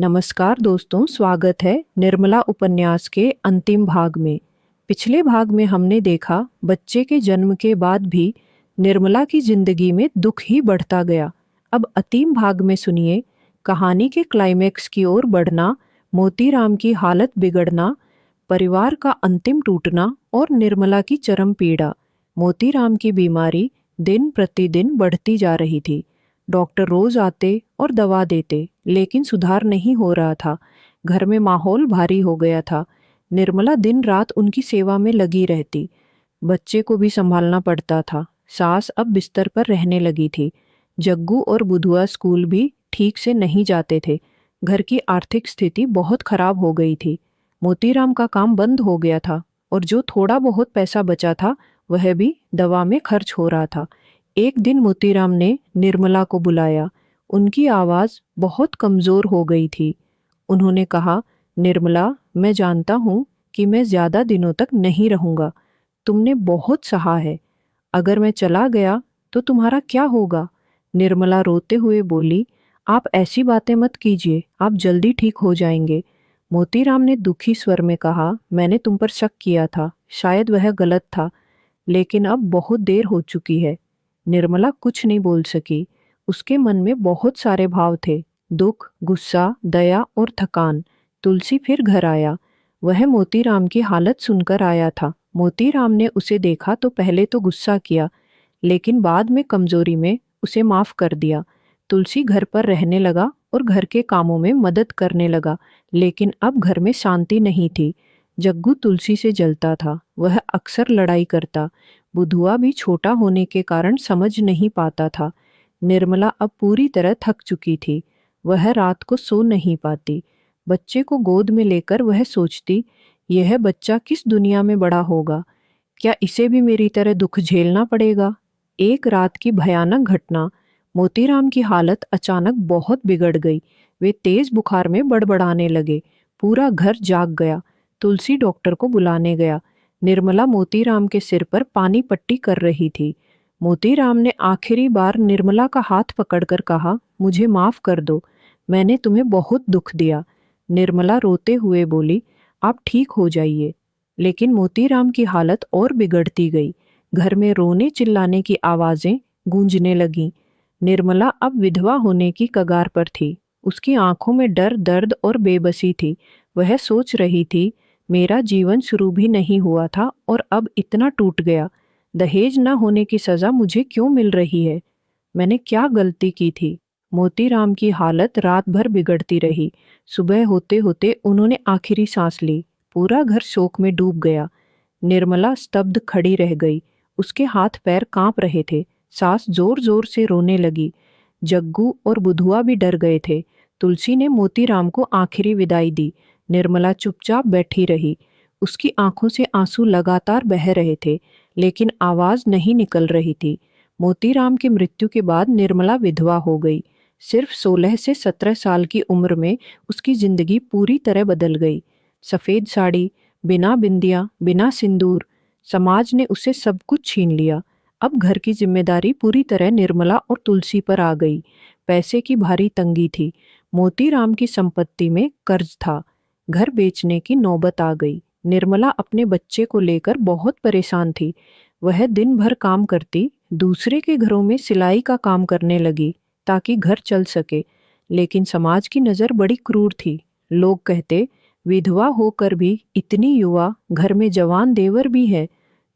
नमस्कार दोस्तों, स्वागत है निर्मला उपन्यास के अंतिम भाग में। पिछले भाग में हमने देखा बच्चे के जन्म के बाद भी निर्मला की जिंदगी में दुख ही बढ़ता गया। अब अंतिम भाग में सुनिए कहानी के क्लाइमेक्स की ओर बढ़ना, मोतीराम की हालत बिगड़ना, परिवार का अंतिम टूटना और निर्मला की चरम पीड़ा। मोतीराम की बीमारी दिन प्रतिदिन बढ़ती जा रही थी। डॉक्टर रोज आते और दवा देते, लेकिन सुधार नहीं हो रहा था। घर में माहौल भारी हो गया था। निर्मला दिन रात उनकी सेवा में लगी रहती। बच्चे को भी संभालना पड़ता था। सास अब बिस्तर पर रहने लगी थी। जग्गू और बुधुआ स्कूल भी ठीक से नहीं जाते थे। घर की आर्थिक स्थिति बहुत खराब हो गई थी। मोतीराम का काम बंद हो गया था और जो थोड़ा बहुत पैसा बचा था वह भी दवा में खर्च हो रहा था। एक दिन मोतीराम ने निर्मला को बुलाया। उनकी आवाज बहुत कमजोर हो गई थी। उन्होंने कहा, निर्मला, मैं जानता हूँ कि मैं ज्यादा दिनों तक नहीं रहूंगा। तुमने बहुत सहा है। अगर मैं चला गया तो तुम्हारा क्या होगा? निर्मला रोते हुए बोली, आप ऐसी बातें मत कीजिए, आप जल्दी ठीक हो जाएंगे। मोतीराम ने दुखी स्वर में कहा, मैंने तुम पर शक किया था, शायद वह गलत था, लेकिन अब बहुत देर हो चुकी है। निर्मला कुछ नहीं बोल सकी। उसके मन में बहुत सारे भाव थे, दुख, गुस्सा, दया और थकान। तुलसी फिर घर आया। वह मोतीराम की हालत सुनकर आया था। मोतीराम ने उसे देखा तो पहले तो गुस्सा किया, लेकिन बाद में कमजोरी में उसे माफ कर दिया। तुलसी घर पर रहने लगा और घर के कामों में मदद करने लगा, लेकिन अब घर में शांति नहीं थी। जग्गू तुलसी से जलता था। वह अक्सर लड़ाई करता। बुधुआ भी छोटा होने के कारण समझ नहीं पाता था। निर्मला अब पूरी तरह थक चुकी थी। वह रात को सो नहीं पाती। बच्चे को गोद में लेकर वह सोचती, यह बच्चा किस दुनिया में बड़ा होगा? क्या इसे भी मेरी तरह दुख झेलना पड़ेगा? एक रात की भयानक घटना। मोतीराम की हालत अचानक बहुत बिगड़ गई। वे तेज बुखार में बड़बड़ाने लगे। पूरा घर जाग गया। तुलसी डॉक्टर को बुलाने गया। निर्मला मोतीराम के सिर पर पानी पट्टी कर रही थी। मोतीराम ने आखिरी बार निर्मला का हाथ पकड़कर कहा, मुझे माफ कर दो, मैंने तुम्हें बहुत दुख दिया। निर्मला रोते हुए बोली, आप ठीक हो जाइए। लेकिन मोतीराम की हालत और बिगड़ती गई। घर में रोने चिल्लाने की आवाजें गूंजने लगीं। निर्मला अब विधवा होने की कगार पर थी। उसकी आंखों में डर, दर्द और बेबसी थी। वह सोच रही थी, मेरा जीवन शुरू भी नहीं हुआ था और अब इतना टूट गया। दहेज न होने की सजा मुझे क्यों मिल रही है? मैंने क्या गलती की थी? मोतीराम की हालत रात भर बिगड़ती रही। सुबह होते होते उन्होंने आखिरी सांस ली। पूरा घर शोक में डूब गया। निर्मला स्तब्ध खड़ी रह गई। उसके हाथ पैर कांप रहे थे। सास जोर जोर से रोने लगी। जग्गू और बुधुआ भी डर गए थे। तुलसी ने मोतीराम को आखिरी विदाई दी। निर्मला चुपचाप बैठी रही। उसकी आंखों से आंसू लगातार बह रहे थे, लेकिन आवाज नहीं निकल रही थी। मोतीराम की मृत्यु के बाद निर्मला विधवा हो गई। सिर्फ 16 से 17 साल की उम्र में उसकी जिंदगी पूरी तरह बदल गई। सफेद साड़ी, बिना बिंदिया, बिना सिंदूर, समाज ने उसे सब कुछ छीन लिया। अब घर की जिम्मेदारी पूरी तरह निर्मला और तुलसी पर आ गई। पैसे की भारी तंगी थी। मोतीराम की संपत्ति में कर्ज था। घर बेचने की नौबत आ गई। निर्मला अपने बच्चे को लेकर बहुत परेशान थी। वह दिन भर काम करती, दूसरे के घरों में सिलाई का काम करने लगी ताकि घर चल सके। लेकिन समाज की नज़र बड़ी क्रूर थी। लोग कहते, विधवा होकर भी इतनी युवा, घर में जवान देवर भी है।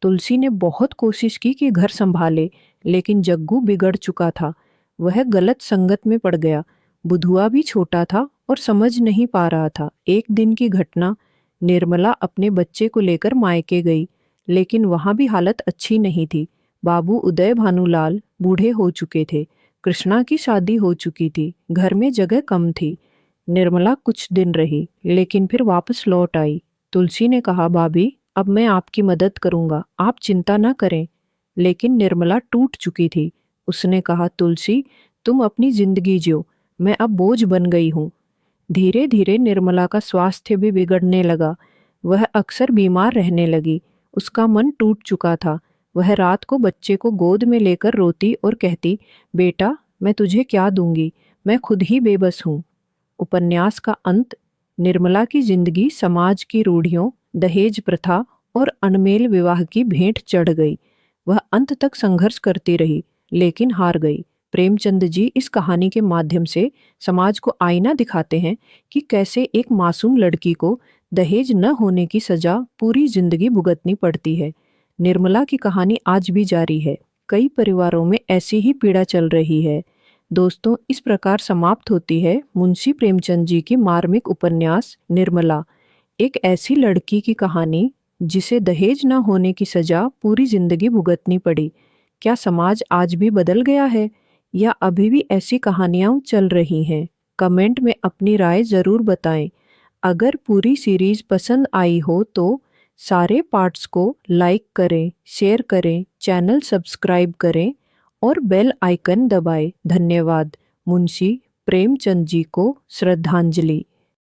तुलसी ने बहुत कोशिश की कि घर संभाले, लेकिन जग्गू बिगड़ चुका था। वह गलत संगत में पड़ गया। बुधुआ भी छोटा था और समझ नहीं पा रहा था। एक दिन की घटना, निर्मला अपने बच्चे को लेकर मायके गई, लेकिन वहां भी हालत अच्छी नहीं थी। बाबू उदय भानुलाल बूढ़े हो चुके थे। कृष्णा की शादी हो चुकी थी। घर में जगह कम थी। निर्मला कुछ दिन रही, लेकिन फिर वापस लौट आई। तुलसी ने कहा, भाभी, अब मैं आपकी मदद करूंगा, आप चिंता न करें। लेकिन निर्मला टूट चुकी थी। उसने कहा, तुलसी, तुम अपनी जिंदगी जियो, मैं अब बोझ बन गई हूँ। धीरे धीरे निर्मला का स्वास्थ्य भी बिगड़ने लगा। वह अक्सर बीमार रहने लगी। उसका मन टूट चुका था। वह रात को बच्चे को गोद में लेकर रोती और कहती, बेटा, मैं तुझे क्या दूंगी, मैं खुद ही बेबस हूँ। उपन्यास का अंत। निर्मला की जिंदगी समाज की रूढ़ियों, दहेज प्रथा और अनमेल विवाह की भेंट चढ़ गई। वह अंत तक संघर्ष करती रही, लेकिन हार गई। प्रेमचंद जी इस कहानी के माध्यम से समाज को आईना दिखाते हैं कि कैसे एक मासूम लड़की को दहेज न होने की सजा पूरी जिंदगी भुगतनी पड़ती है। निर्मला की कहानी आज भी जारी है। कई परिवारों में ऐसी ही पीड़ा चल रही है। दोस्तों, इस प्रकार समाप्त होती है मुंशी प्रेमचंद जी की मार्मिक उपन्यास निर्मला, एक ऐसी लड़की की कहानी जिसे दहेज न होने की सजा पूरी जिंदगी भुगतनी पड़ी। क्या समाज आज भी बदल गया है या अभी भी ऐसी कहानियां चल रही हैं? कमेंट में अपनी राय जरूर बताएं। अगर पूरी सीरीज पसंद आई हो तो सारे पार्ट्स को लाइक करें, शेयर करें, चैनल सब्सक्राइब करें और बेल आइकन दबाएं। धन्यवाद। मुंशी प्रेमचंद जी को श्रद्धांजलि।